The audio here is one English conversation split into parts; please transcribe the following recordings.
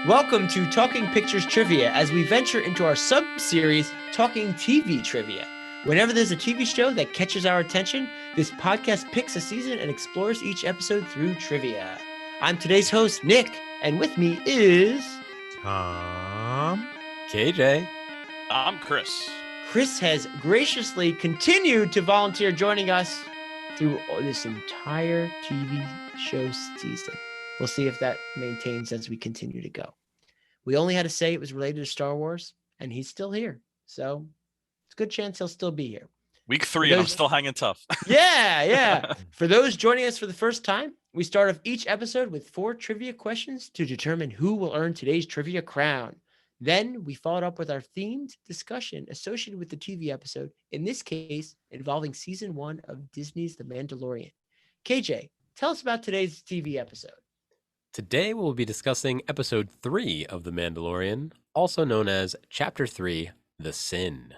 Welcome to Talking Pictures Trivia as we venture into our sub-series, Talking TV Trivia. Whenever there's a TV show that catches our attention, this podcast picks a season and explores each episode through trivia. I'm today's host, Nick, and with me is... Tom. KJ. I'm Chris. Chris has graciously continued to volunteer joining us through this entire TV show season. We'll see if that maintains as we continue to go. We only had to say it was related to Star Wars, and he's still here. So it's a good chance he'll still be here. Week 3, and I'm still hanging tough. Yeah. For those joining us for the first time, we start off each episode with 4 trivia questions to determine who will earn today's trivia crown. Then we followed up with our themed discussion associated with the TV episode, in this case, involving season 1 of Disney's The Mandalorian. KJ, tell us about today's TV episode. Today we'll be discussing episode 3 of The Mandalorian, also known as Chapter 3, The Sin.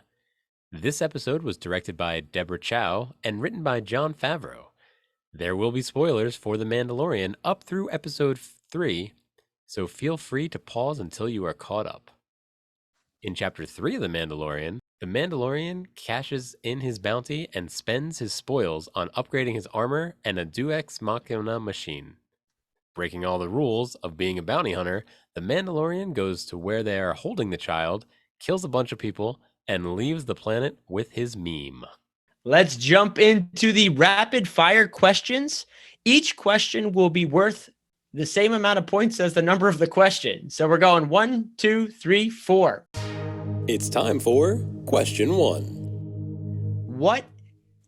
This episode was directed by Deborah Chow and written by Jon Favreau. There will be spoilers for The Mandalorian up through episode 3, so feel free to pause until you are caught up. In Chapter 3 of The Mandalorian cashes in his bounty and spends his spoils on upgrading his armor and a Deus Ex Machina machine. Breaking all the rules of being a bounty hunter, the Mandalorian goes to where they are holding the child, kills a bunch of people, and leaves the planet with his meme. Let's jump into the rapid fire questions. Each question will be worth the same amount of points as the number of the question. So we're going 1, 2, 3, 4. It's time for question 1. What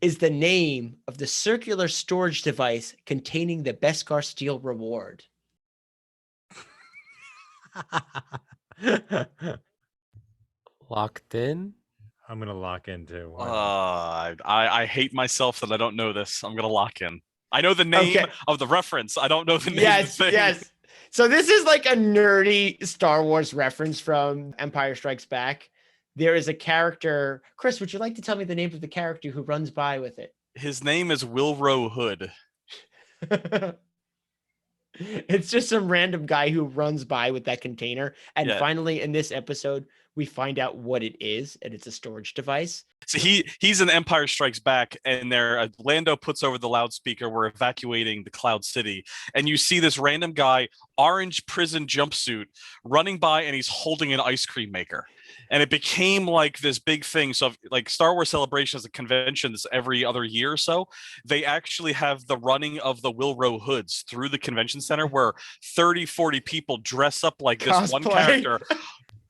is the name of the circular storage device containing the Beskar Steel reward? Locked in? I'm going to lock into one. I hate myself that I don't know this. I'm going to lock in. I know the name of the reference. I don't know the name of the thing. Yes. So this is like a nerdy Star Wars reference from Empire Strikes Back. There is a character. Chris, would you like to tell me the name of the character who runs by with it? His name is Wilro Hood. It's just some random guy who runs by with that container. And finally, in this episode, we find out what it is, and it's a storage device. So he's in Empire Strikes Back, and Lando puts over the loudspeaker, "We're evacuating the Cloud City," and you see this random guy, orange prison jumpsuit, running by, and he's holding an ice cream maker. And it became like this big thing. So like Star Wars Celebration is a convention that's every other year or so. They actually have the running of the Wilro Hoods through the convention center where 30, 40 people dress up like this Cosplay. one character.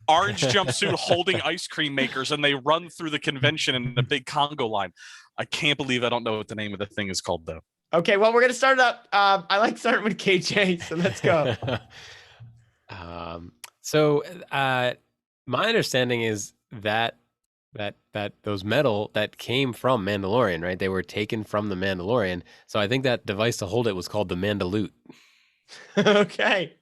Orange jumpsuit holding ice cream makers, and they run through the convention in a big Congo line. I can't believe I don't know what the name of the thing is called, though. Okay, well, we're going to start up. I like starting with KJ, so let's go. My understanding is that those metal that came from Mandalorian, right? They were taken from the Mandalorian. So I think that device to hold it was called the Mandaloot. Okay.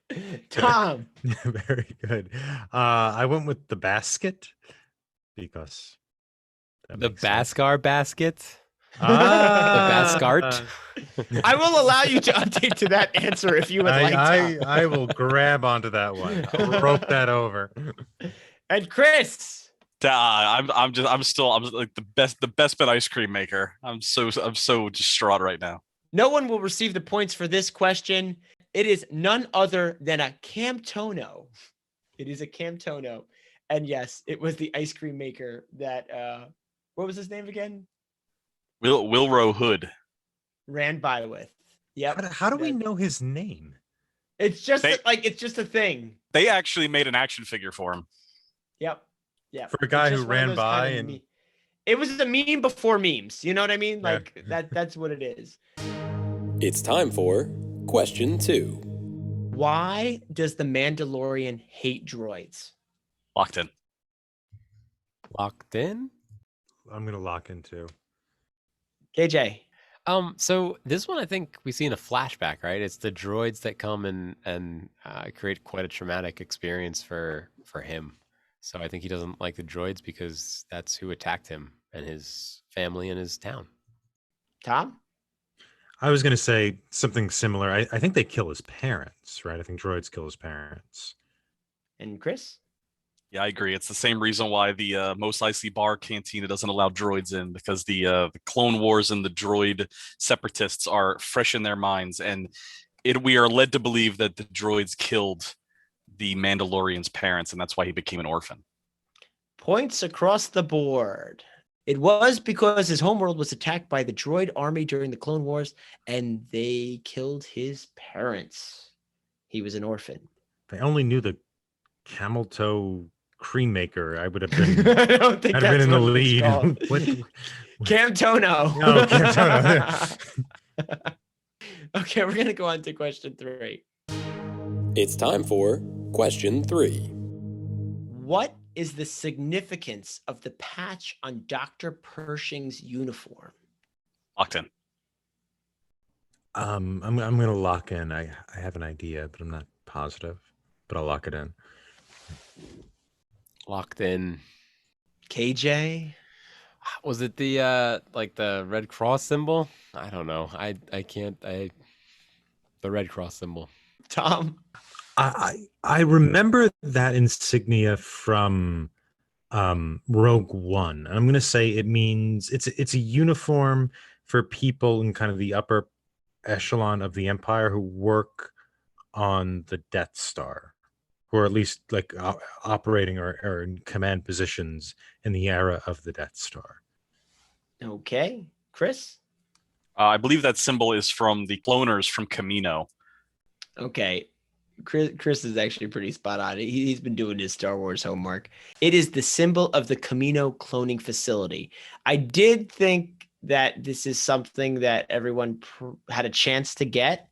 Tom. Very good. I went with the basket because The Beskar basket? The Baskart? I will allow you to update to that answer if you would like to. I will grab onto that one. I'll rope that over. And Chris. I'm like the best bit ice cream maker. I'm so distraught right now. No one will receive the points for this question. It is none other than a Camtono. It is a Camtono. And yes, it was the ice cream maker that what was his name again? Wilro Hood Ran by with. Yep. How do we know his name? It's just it's just a thing. They actually made an action figure for him. Yep. Yeah. For a guy who ran by and it was a meme before memes. You know what I mean? Like that's what it is. It's time for question 2. Why does the Mandalorian hate droids? Locked in. Locked in? I'm going to lock in too. KJ. So this one I think we see in a flashback, right? It's the droids that come and create quite a traumatic experience for him. So I think he doesn't like the droids because that's who attacked him and his family and his town. Tom? I was going to say something similar. I think they kill his parents, right? I think droids kill his parents. And Chris? Yeah, I agree. It's the same reason why the Mos Eisley Bar Cantina doesn't allow droids in, because the Clone Wars and the droid separatists are fresh in their minds, and we are led to believe that the droids killed the Mandalorian's parents, and that's why he became an orphan. Points across the board. It was because his homeworld was attacked by the droid army during the Clone Wars, and they killed his parents. He was an orphan. If I only knew the camel toe cream maker, I would have been. I don't think I'd have been in the lead. What? Camtono. Oh, Camtono. Okay, we're going to go on to question 3. It's time for question 3. What is the significance of the patch on Dr. Pershing's uniform? Locked in. I'm gonna lock in. I have an idea, but I'm not positive. But I'll lock it in. Locked in. KJ? Was it the like the Red Cross symbol? I don't know. I can't. The Red Cross symbol. Tom? I remember that insignia from Rogue One. I'm gonna say it means it's a uniform for people in kind of the upper echelon of the Empire who work on the Death Star, who are at least like operating or in command positions in the era of the Death Star. Okay. Chris? I believe that symbol is from the cloners from Camino. Okay. Chris is actually pretty spot on. He's been doing his Star Wars homework. It is the symbol of the Camino cloning facility. I did think that this is something that everyone had a chance to get,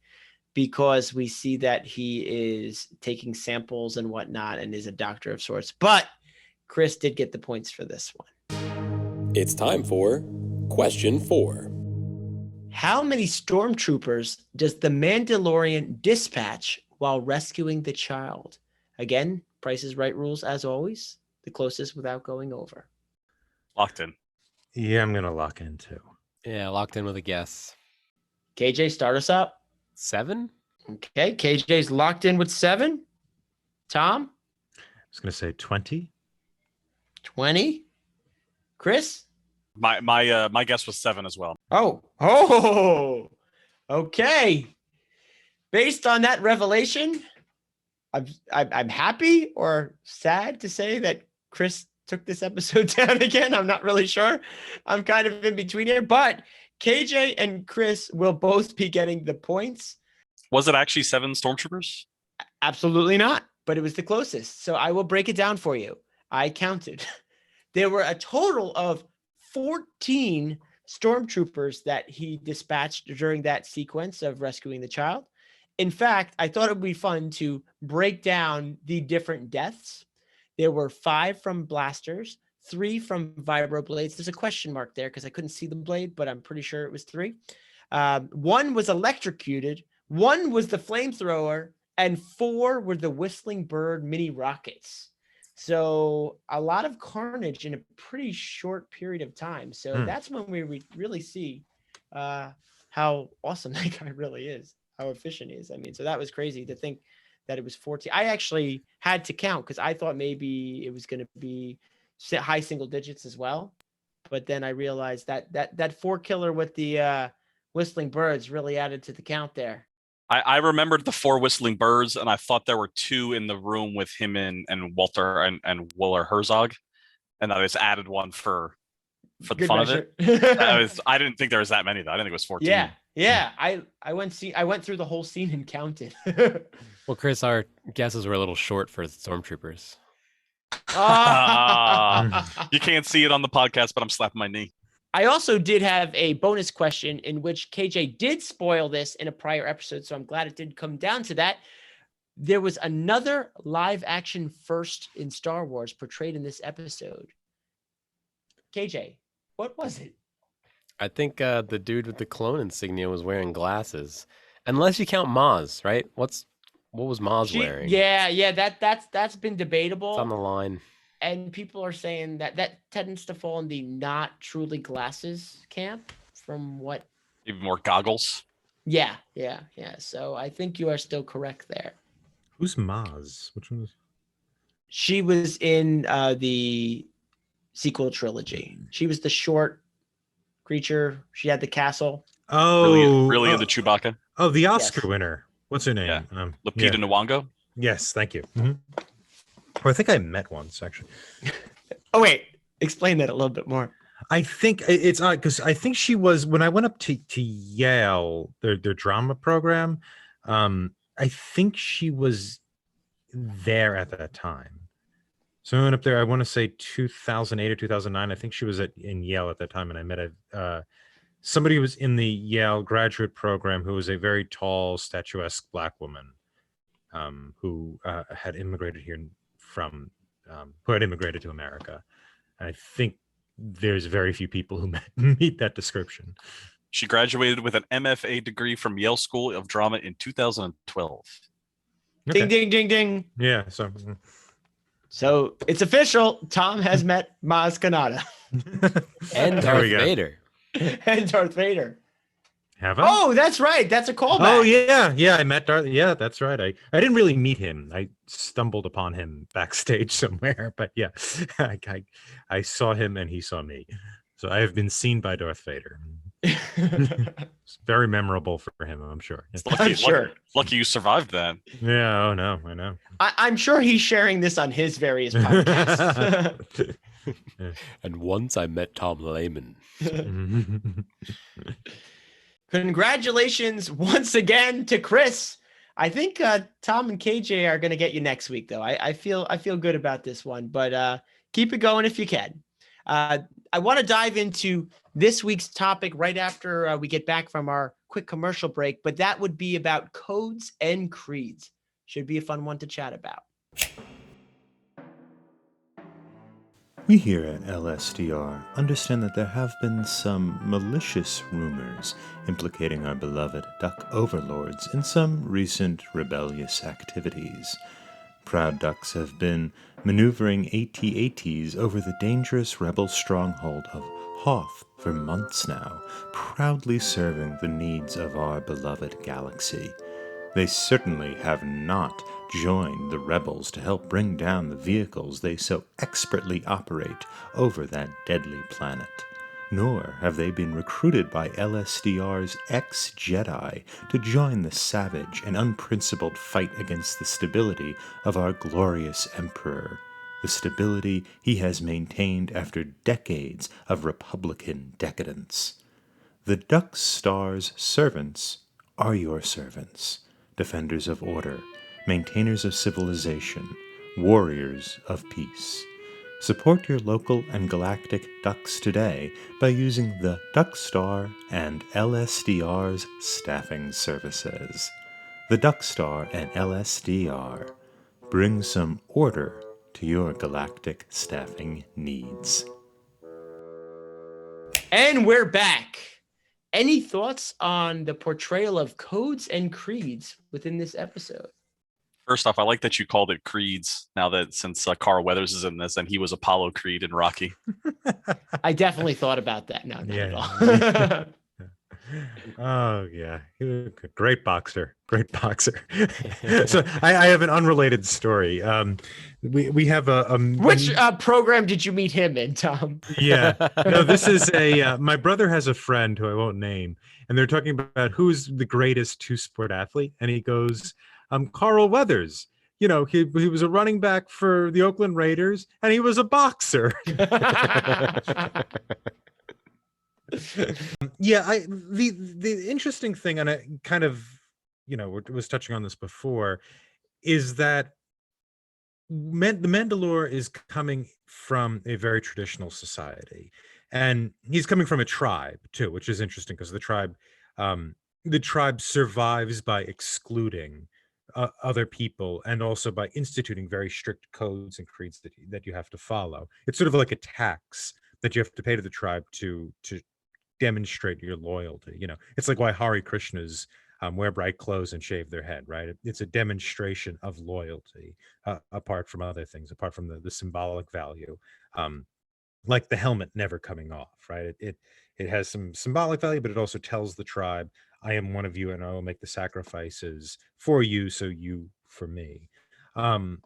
because we see that he is taking samples and whatnot and is a doctor of sorts. But Chris did get the points for this one. It's time for question 4. How many stormtroopers does the Mandalorian dispatch while rescuing the child? Again, Price is Right rules as always. The closest without going over. Locked in. Yeah, I'm gonna lock in too. Yeah, locked in with a guess. KJ, start us up. 7? Okay, KJ's locked in with 7. Tom? I was gonna say 20. 20. Chris? My guess was 7 as well. Oh, okay. Based on that revelation, I'm happy or sad to say that Chris took this episode down again. I'm not really sure. I'm kind of in between here, but KJ and Chris will both be getting the points. Was it actually 7 stormtroopers? Absolutely not, but it was the closest. So I will break it down for you. I counted. There were a total of 14 stormtroopers that he dispatched during that sequence of rescuing the child. In fact, I thought it would be fun to break down the different deaths. There were 5 from blasters, 3 from vibroblades. There's a question mark there because I couldn't see the blade, but I'm pretty sure it was 3. 1 was electrocuted, 1 was the flamethrower, and 4 were the whistling bird mini rockets. So a lot of carnage in a pretty short period of time. So that's when we really see how awesome that guy really is, how efficient he is. I mean, so that was crazy to think that it was 14. I actually had to count because I thought maybe it was going to be high single digits as well. But then I realized that 4 killer with the whistling birds really added to the count there. I remembered the 4 whistling birds, and I thought there were 2 in the room with him and Walter and Willer Herzog, and I just added 1 for the Good fun measure. of it. I didn't think there was that many though. I didn't think it was 14. Yeah. I went through the whole scene and counted. Well, Chris, our guesses were a little short for stormtroopers. You can't see it on the podcast, but I'm slapping my knee. I also did have a bonus question in which KJ did spoil this in a prior episode, so I'm glad it did come down to that. There was another live action first in Star Wars portrayed in this episode. KJ, what was it? I think the dude with the clone insignia was wearing glasses, unless you count Maz, right? What was Maz wearing? Yeah, that's been debatable. It's on the line. And people are saying that tends to fall in the not truly glasses camp from what... Even more goggles. Yeah. So I think you are still correct there. Who's Maz? Which one is... She was in the sequel trilogy. She was the short creature. She had the castle. Really into Chewbacca. Oh, the Oscar Yes. winner. What's her name? Yeah. Lupita Nyong'o. Yes, thank you. Mm-hmm. Well, I think I met once actually. Oh wait, explain that a little bit more. I think it's odd because I think she was when I went up to Yale, their drama program. I think she was there at that time. So I went up there. I want to say 2008 or 2009. I think she was in Yale at that time, and I met somebody who was in the Yale graduate program who was a very tall, statuesque Black woman who had immigrated here who had immigrated to America. And I think there's very few people who meet that description. She graduated with an MFA degree from Yale School of Drama in 2012. Okay. Ding, ding, ding, ding. Yeah. So it's official. Tom has met Maz Kanata. And Darth Vader. And Darth Vader. Have I? Oh, that's right. That's a callback. Oh, yeah. I met Darth. Yeah, that's right. I didn't really meet him. I stumbled upon him backstage somewhere. But yeah, I saw him and he saw me. So I have been seen by Darth Vader. It's very memorable for him, I'm sure. I'm sure. Lucky you survived that. Yeah, oh no, I know. I'm sure he's sharing this on his various podcasts. And once I met Tom Lehman. Congratulations once again to Chris. I think Tom and KJ are going to get you next week, though. I feel good about this one, but keep it going if you can. I want to dive into this week's topic right after we get back from our quick commercial break, but that would be about codes and creeds. Should be a fun one to chat about. We here at LSDR understand that there have been some malicious rumors implicating our beloved duck overlords in some recent rebellious activities. Proud ducks have been maneuvering AT-ATs over the dangerous rebel stronghold of Hoth for months now, proudly serving the needs of our beloved galaxy. They certainly have not joined the rebels to help bring down the vehicles they so expertly operate over that deadly planet. Nor have they been recruited by LSDR's ex-Jedi to join the savage and unprincipled fight against the stability of our glorious Emperor, the stability he has maintained after decades of Republican decadence. The Duck Star's servants are your servants, defenders of order, maintainers of civilization, warriors of peace. Support your local and galactic ducks today by using the Duck Star and LSDR's staffing services. The Duck Star and LSDR bring some order to your galactic staffing needs. And we're back. Any thoughts on the portrayal of codes and creeds within this episode? First off, I like that you called it Creeds. Now that since Carl Weathers is in this, and he was Apollo Creed in Rocky. I definitely thought about that. No, not at all. Oh yeah, he was a great boxer. So I have an unrelated story. We have a which program did you meet him in, Tom? Yeah, no, this is my brother has a friend who I won't name, and they're talking about who's the greatest two-sport athlete, and he goes, Carl Weathers. You know, he was a running back for the Oakland Raiders, and he was a boxer. Yeah, the interesting thing, and I kind of, was touching on this before, is that the Mandalore is coming from a very traditional society, and he's coming from a tribe too, which is interesting because the tribe survives by excluding other people, and also by instituting very strict codes and creeds that you have to follow. It's sort of like a tax that you have to pay to the tribe to demonstrate your loyalty. It's like why Hare Krishnas wear bright clothes and shave their head, right? It's a demonstration of loyalty, apart from other things, apart from the symbolic value, like the helmet never coming off, right? It has some symbolic value, but it also tells the tribe, I am one of you, and I will make the sacrifices for you, so you for me. And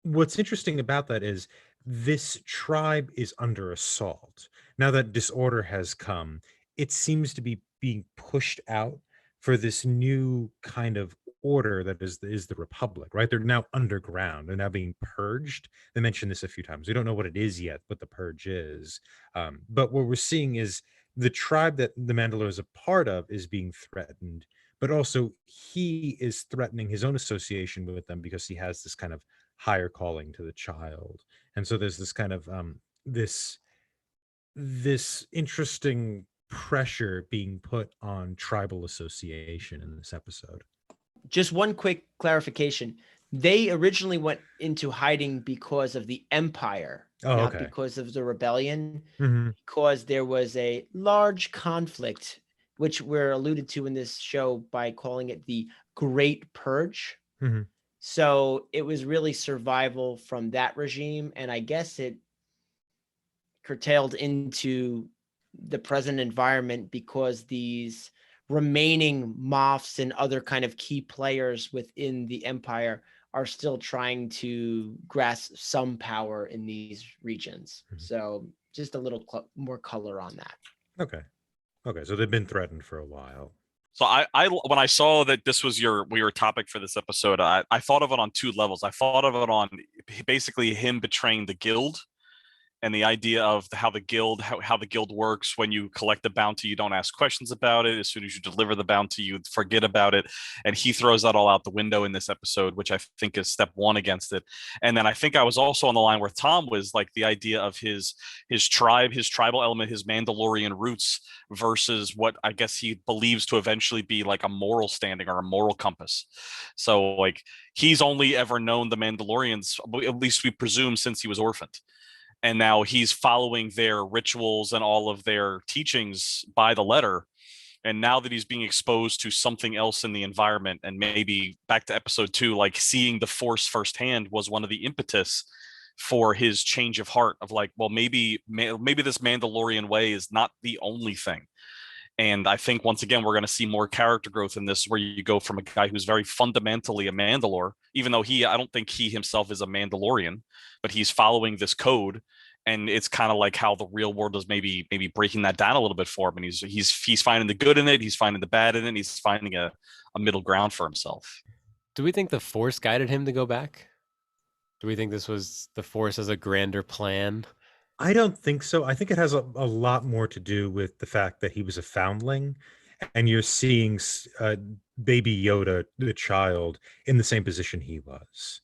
what's interesting about that is this tribe is under assault. Now that disorder has come, it seems to be being pushed out for this new kind of order that is the Republic, right? They're now underground. They're now being purged. They mentioned this a few times. We don't know what it is yet, what the purge is. But what we're seeing is the tribe that the Mandalore is a part of is being threatened, but also he is threatening his own association with them because he has this kind of higher calling to the child. And so there's this kind of this interesting pressure being put on tribal association in this episode. Just one quick clarification. They originally went into hiding because of the Empire, not Okay. because of the rebellion, Mhm. because there was a large conflict, which we're alluded to in this show by calling it the Great Purge. Mhm. So it was really survival from that regime. And I guess it curtailed into the present environment because these remaining Moffs and other kind of key players within the Empire are still trying to grasp some power in these regions. Mhm. So just a little more color on that. Okay. So they've been threatened for a while. So I when I saw that this was your topic for this episode, I thought of it on two levels. I thought of it on basically him betraying the guild, and the idea of how the guild works. When you collect the bounty, you don't ask questions about it. As soon as you deliver the bounty, you forget about it. And he throws that all out the window in this episode, which I think is step one against it. And then I think I was also on the line where Tom was, like, the idea of his tribal element, his Mandalorian roots, versus what I guess he believes to eventually be like a moral standing or a moral compass. So, like, he's only ever known the Mandalorians, at least we presume, since he was orphaned, and now he's following their rituals and all of their teachings by the letter. And now that he's being exposed to something else in the environment, and maybe back to episode 2, like, seeing the Force firsthand was one of the impetus for his change of heart, of like, well, maybe this Mandalorian way is not the only thing. And I think, once again, we're going to see more character growth in this, where you go from a guy who's very fundamentally a Mandalore, even though I don't think he himself is a Mandalorian, but he's following this code. And it's kind of like how the real world is maybe breaking that down a little bit for him. And he's finding the good in it. He's finding the bad in it. And he's finding a middle ground for himself. Do we think the Force guided him to go back? Do we think this was the Force as a grander plan? I don't think so. I think it has a lot more to do with the fact that he was a foundling, and you're seeing baby Yoda, the child, in the same position he was.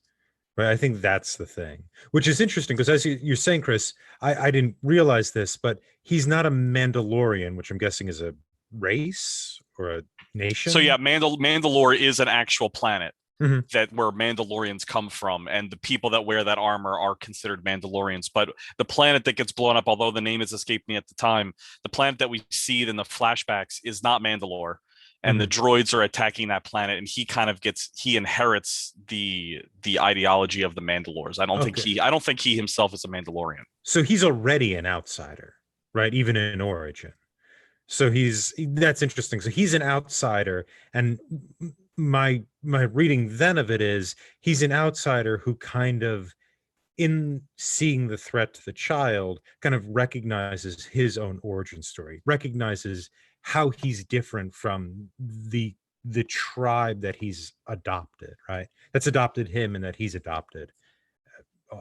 Right. I think that's the thing, which is interesting because, as you're saying, Chris, I didn't realize this, but he's not a Mandalorian, which I'm guessing is a race or a nation. So yeah, Mandalore is an actual planet. Mhm. That where Mandalorians come from, and the people that wear that armor are considered Mandalorians. But the planet that gets blown up, although the name has escaped me at the time, the planet that we see in the flashbacks is not Mandalore, and the droids are attacking that planet, and he inherits the ideology of the Mandalores. I don't think he himself is a Mandalorian. So he's already an outsider, right? Even in origin. So that's interesting. So he's an outsider, and my reading then of it is he's an outsider who kind of, in seeing the threat to the child, kind of recognizes his own origin story, recognizes how he's different from the tribe that he's adopted, right? That's adopted him, and that he's adopted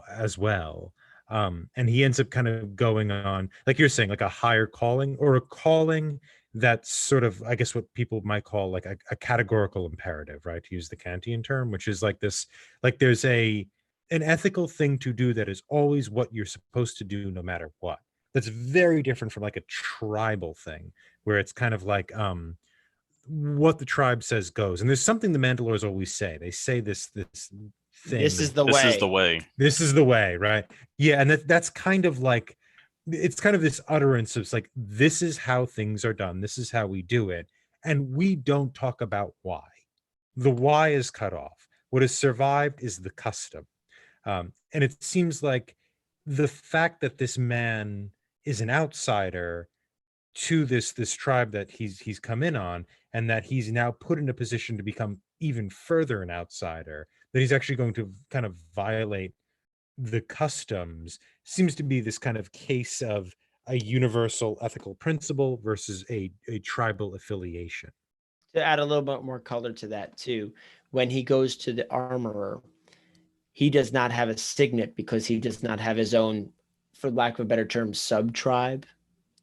as well. And he ends up kind of going on, like you're saying, like a higher calling, or a calling that's sort of, I guess, what people might call like a categorical imperative, right? To use the Kantian term, which is like this, like there's an ethical thing to do that is always what you're supposed to do no matter what. That's very different from like a tribal thing, where it's kind of like what the tribe says goes. And there's something the Mandalores always say. They say this thing. This is the way. This is the way, right? Yeah, and that's kind of like, it's kind of this utterance of like, this is how things are done. This is how we do it. And we don't talk about why. The why is cut off. What has survived is the custom. And it seems like the fact that this man is an outsider to this tribe that he's come in on, and that he's now put in a position to become even further an outsider, that he's actually going to kind of violate the customs seems to be this kind of case of a universal ethical principle versus a tribal affiliation. To add a little bit more color to that too, when he goes to the armorer, he does not have a signet because he does not have his own, for lack of a better term, sub-tribe.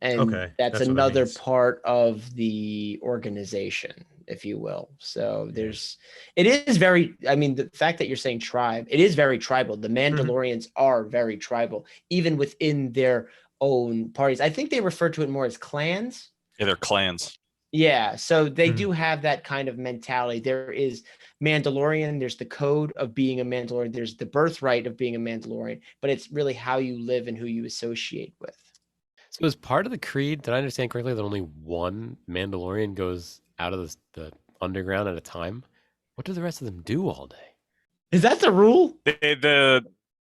And Okay, that's what that another means. part of the organization, if you will. So it is very, I mean, the fact that you're saying tribe, it is very tribal. The Mandalorians are very tribal, even within their own parties. I think they refer to it more as clans. Yeah, they're clans. Yeah, so they do have that kind of mentality. There is Mandalorian, there's the code of being a Mandalorian, there's the birthright of being a Mandalorian, but it's really how you live and who you associate with. So as part of the creed, did I understand correctly that only one Mandalorian goes out of the underground at a time? What do the rest of them do all day? Is that the rule? The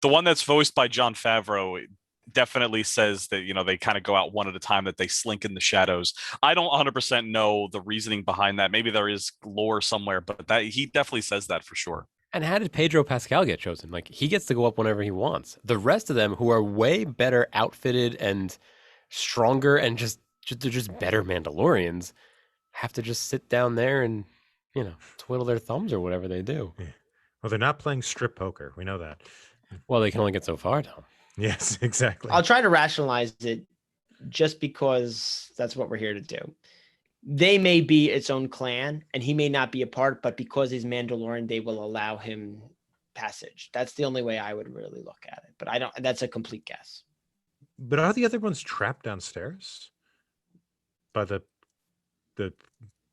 one that's voiced by Jon Favreau definitely says that, you know, they kind of go out one at a time, that they slink in the shadows. I don't 100% know the reasoning behind that. Maybe there is lore somewhere, but that he definitely says that for sure. And how did Pedro Pascal get chosen? Like, he gets to go up whenever he wants. The rest of them, who are way better outfitted and stronger and they're just better Mandalorians, have to just sit down there and, you know, twiddle their thumbs or whatever they do. Yeah. Well, they're not playing strip poker. We know that. Well, they can only get so far, Tom. Yes, exactly. I'll try to rationalize it just because that's what we're here to do. They may be its own clan and he may not be a part, but because he's Mandalorian, they will allow him passage. That's the only way I would really look at it. But that's a complete guess. But are the other ones trapped downstairs by the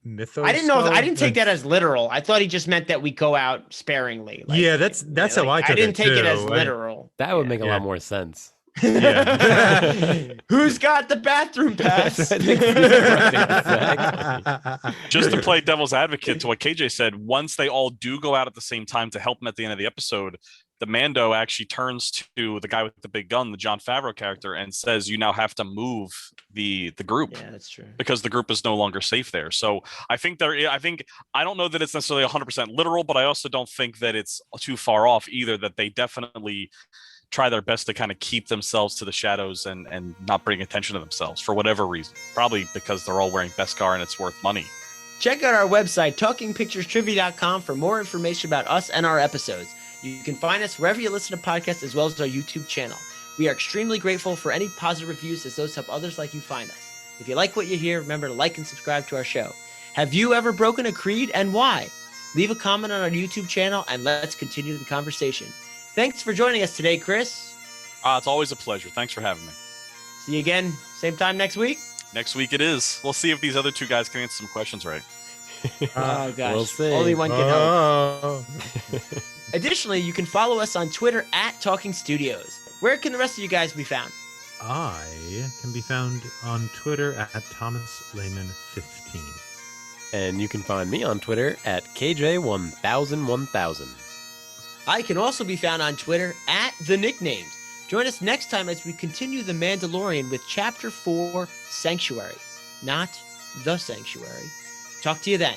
mythos? I didn't know. I didn't take that as literal. I thought he just meant that we go out sparingly. Yeah, that's how I took it. I didn't take it as too. literal. That would make a lot more sense. Yeah. Who's got the bathroom pass? Just to play devil's advocate to what KJ said, once they all do go out at the same time to help him at the end of the episode, the Mando actually turns to the guy with the big gun, the Jon Favreau character, and says, "You now have to move the group." Yeah, that's true. Because the group is no longer safe there. So I think I don't know that it's necessarily 100% literal, but I also don't think that it's too far off either, that they definitely try their best to kind of keep themselves to the shadows and not bring attention to themselves for whatever reason. Probably because they're all wearing Beskar and it's worth money. Check out our website, talkingpicturestrivia.com, for more information about us and our episodes. You can find us wherever you listen to podcasts, as well as our YouTube channel. We are extremely grateful for any positive reviews, as those help others like you find us. If you like what you hear, remember to like and subscribe to our show. Have you ever broken a creed, and why? Leave a comment on our YouTube channel and let's continue the conversation. Thanks for joining us today, Chris. It's always a pleasure. Thanks for having me. See you again, same time next week. Next week it is. We'll see if these other two guys can answer some questions right. Oh, gosh. We'll see. Only one can help. Oh. Additionally, you can follow us on Twitter at Talking Studios. Where can the rest of you guys be found? I can be found on Twitter at ThomasLehman15. And you can find me on Twitter at KJ10001000. I can also be found on Twitter at The Nicknames. Join us next time as we continue The Mandalorian with Chapter 4, Sanctuary. Not The Sanctuary. Talk to you then.